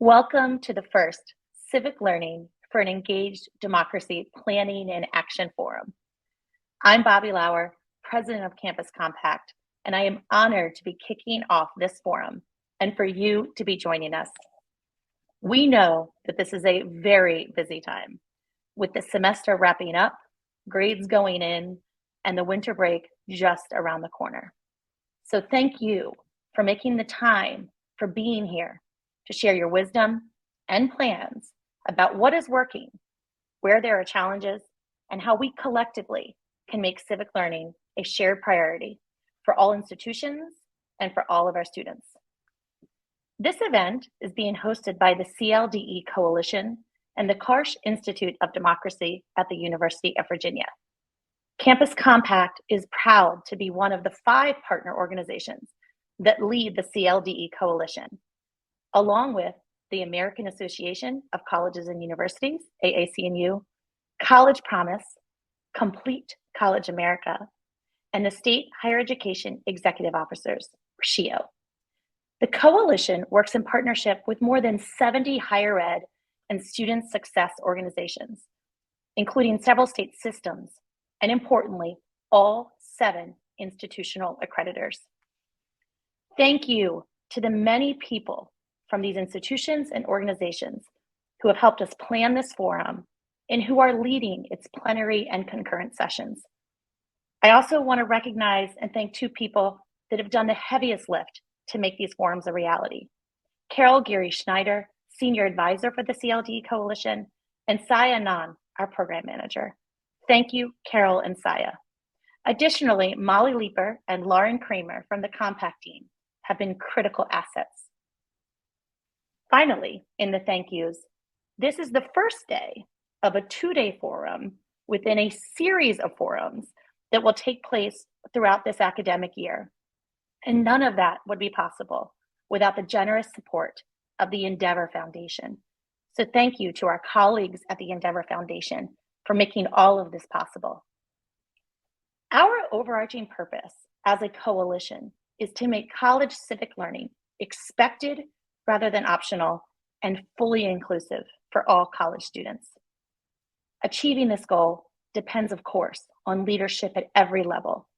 Welcome to the first Civic Learning for an Engaged Democracy Planning and Action Forum. I'm Bobbie Laur, President of Campus Compact, and I am honored to be kicking off this forum and for you to be joining us. We know that this is a very busy time, with the semester wrapping up, grades going in, and the winter break just around the corner. So thank you for making the time, for being here, to share your wisdom and plans about what is working, where there are challenges, and how we collectively can make civic learning a shared priority for all institutions and for all of our students. This event is being hosted by the CLDE Coalition and the Karsh Institute of Democracy at the University of Virginia. Campus Compact is proud to be one of the 5 partner organizations that lead the CLDE Coalition, along with the American Association of Colleges and Universities, AAC&U, College Promise, Complete College America, and the State Higher Education Executive Officers, or SHEO. The coalition works in partnership with more than 70 higher ed and student success organizations, including several state systems, and importantly, all 7 institutional accreditors. Thank you to the many people from these institutions and organizations who have helped us plan this forum and who are leading its plenary and concurrent sessions. I also want to recognize and thank 2 people that have done the heaviest lift to make these forums a reality. Carol Geary Schneider, Senior Advisor for the CLDE Coalition, and Saya Nan, our Program Manager. Thank you, Carol and Saya. Additionally, Molly Leeper and Lauren Kramer from the Compact team have been critical assets. Finally, in the thank yous, this is the first day of a 2-day forum within a series of forums that will take place throughout this academic year. And none of that would be possible without the generous support of the Endeavor Foundation. So thank you to our colleagues at the Endeavor Foundation for making all of this possible. Our overarching purpose as a coalition is to make college civic learning expected rather than optional and fully inclusive for all college students. Achieving this goal depends, of course, on leadership at every level.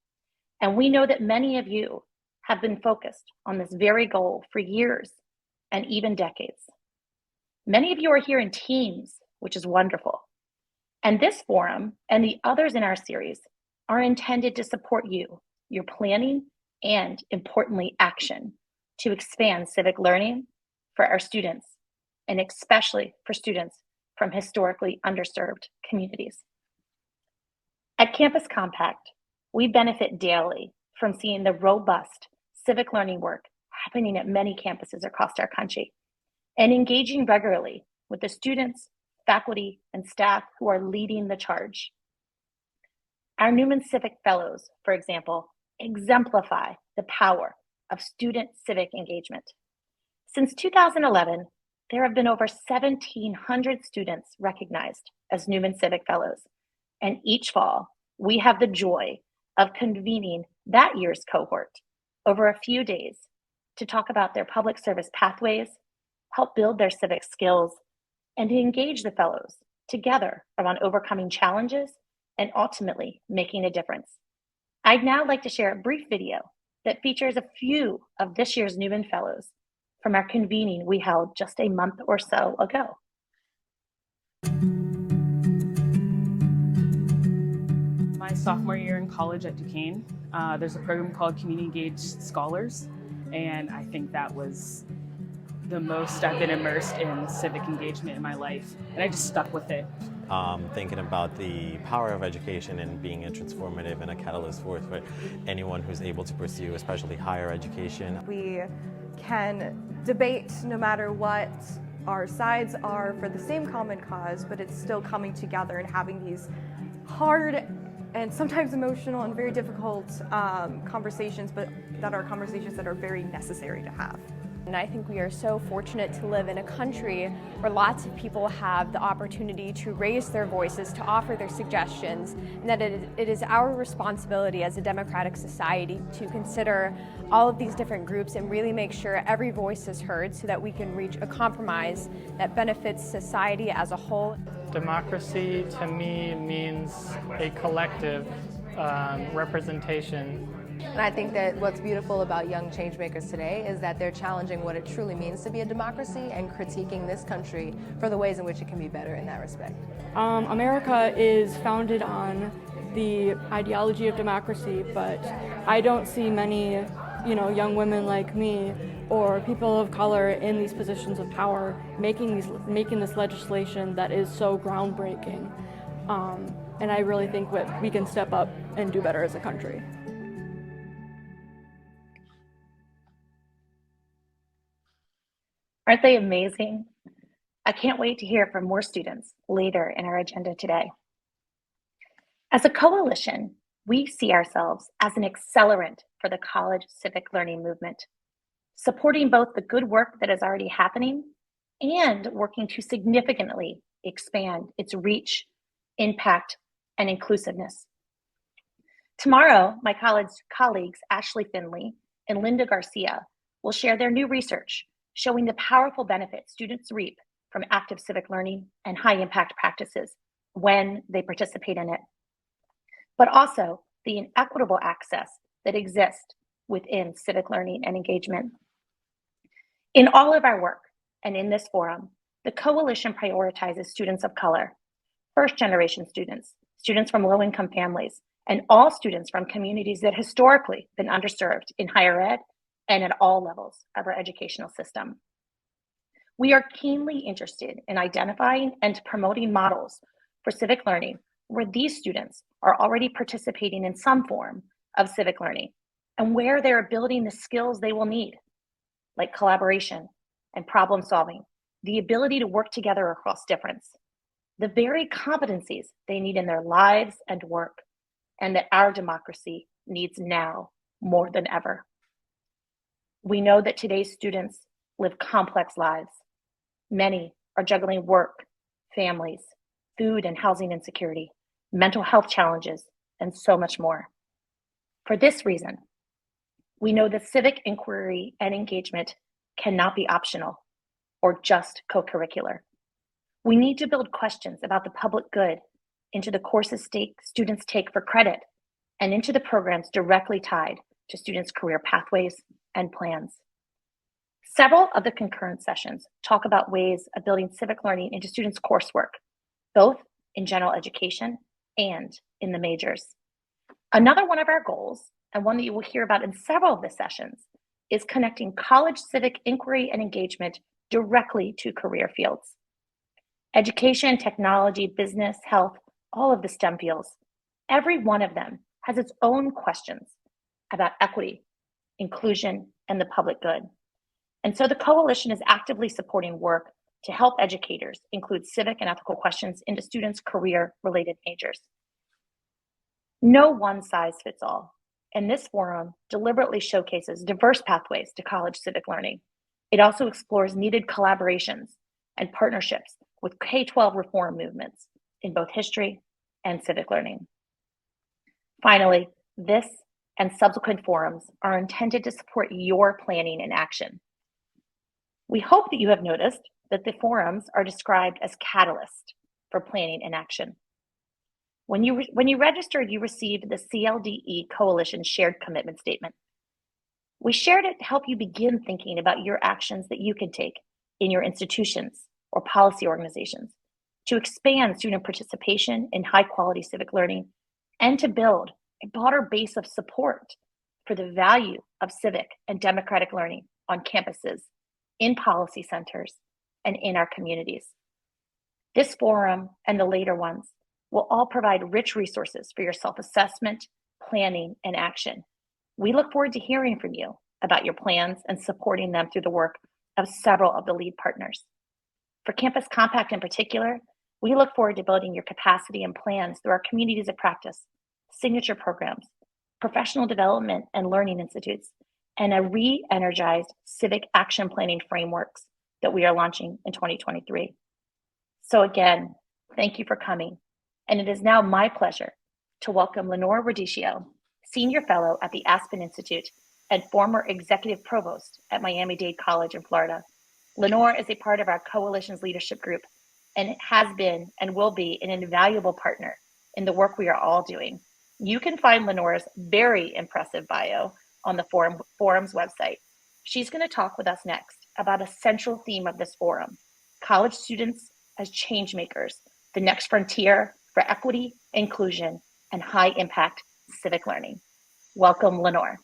And we know that many of you have been focused on this very goal for years and even decades. Many of you are here in teams, which is wonderful. And this forum and the others in our series are intended to support you, your planning, and importantly, action to expand civic learning for our students, and especially for students from historically underserved communities. At Campus Compact, we benefit daily from seeing the robust civic learning work happening at many campuses across our country and engaging regularly with the students, faculty, and staff who are leading the charge. Our Newman Civic Fellows, for example, exemplify the power of student civic engagement. Since 2011, there have been over 1,700 students recognized as Newman Civic Fellows, and each fall, we have the joy of convening that year's cohort over a few days to talk about their public service pathways, help build their civic skills, and to engage the fellows together around overcoming challenges and ultimately making a difference. I'd now like to share a brief video that features a few of this year's Newman Fellows from our convening we held just a month or so ago. My sophomore year in college at Duquesne, there's a program called Community Engaged Scholars, and I think that was the most I've been immersed in civic engagement in my life, and I just stuck with it. Thinking about the power of education and being a transformative and a catalyst for anyone who's able to pursue, especially higher education. We can debate no matter what our sides are for the same common cause, but it's still coming together and having these hard and sometimes emotional and very difficult conversations, but that are conversations that are very necessary to have. And I think we are so fortunate to live in a country where lots of people have the opportunity to raise their voices, to offer their suggestions, and that it is our responsibility as a democratic society to consider all of these different groups and really make sure every voice is heard so that we can reach a compromise that benefits society as a whole. Democracy to me means a collective representation. And I think that what's beautiful about young changemakers today is that they're challenging what it truly means to be a democracy and critiquing this country for the ways in which it can be better in that respect. America is founded on the ideology of democracy, but I don't see many, young women like me or people of color in these positions of power making this legislation that is so groundbreaking. And I really think we can step up and do better as a country. Aren't they amazing? I can't wait to hear from more students later in our agenda today. As a coalition, we see ourselves as an accelerant for the college civic learning movement, supporting both the good work that is already happening and working to significantly expand its reach, impact, and inclusiveness. Tomorrow, my colleagues Ashley Finley and Linda Garcia will share their new research showing the powerful benefits students reap from active civic learning and high impact practices when they participate in it, but also the inequitable access that exists within civic learning and engagement. In all of our work and in this forum, the coalition prioritizes students of color, first-generation students, students from low-income families, and all students from communities that historically been underserved in higher ed and at all levels of our educational system. We are keenly interested in identifying and promoting models for civic learning where these students are already participating in some form of civic learning and where they're building the skills they will need, like collaboration and problem solving, the ability to work together across difference, the very competencies they need in their lives and work, and that our democracy needs now more than ever. We know that today's students live complex lives. Many are juggling work, families, food and housing insecurity, mental health challenges, and so much more. For this reason, we know that civic inquiry and engagement cannot be optional or just co-curricular. We need to build questions about the public good into the courses students take for credit and into the programs directly tied to students' career pathways and plans. Several of the concurrent sessions talk about ways of building civic learning into students' coursework, both in general education and in the majors. Another one of our goals, and one that you will hear about in several of the sessions, is connecting college civic inquiry and engagement directly to career fields. Education, technology, business, health, all of the STEM fields, every one of them has its own questions about equity, inclusion, and the public good. And so the coalition is actively supporting work to help educators include civic and ethical questions into students' career-related majors. No one size fits all, and this forum deliberately showcases diverse pathways to college civic learning. It also explores needed collaborations and partnerships with K-12 reform movements in both history and civic learning. Finally, this and subsequent forums are intended to support your planning and action. We hope that you have noticed that the forums are described as catalysts for planning and action. When you registered, you received the CLDE Coalition Shared Commitment Statement. We shared it to help you begin thinking about your actions that you can take in your institutions or policy organizations to expand student participation in high-quality civic learning and to build a broader base of support for the value of civic and democratic learning on campuses, in policy centers, and in our communities. This forum and the later ones will all provide rich resources for your self-assessment, planning, and action. We look forward to hearing from you about your plans and supporting them through the work of several of the lead partners. For Campus Compact in particular, we look forward to building your capacity and plans through our communities of practice, signature programs, professional development and learning institutes, and a re-energized civic action planning frameworks that we are launching in 2023. So again, thank you for coming. And it is now my pleasure to welcome Laur Rodicchio, Senior Fellow at the Aspen Institute and former Executive Provost at Miami-Dade College in Florida. Laur is a part of our Coalition's leadership group and has been and will be an invaluable partner in the work we are all doing. You can find Laur's very impressive bio on the forum's website. She's going to talk with us next about a central theme of this forum, college students as change makers, the next frontier for equity, inclusion, and high impact civic learning. Welcome, Laur.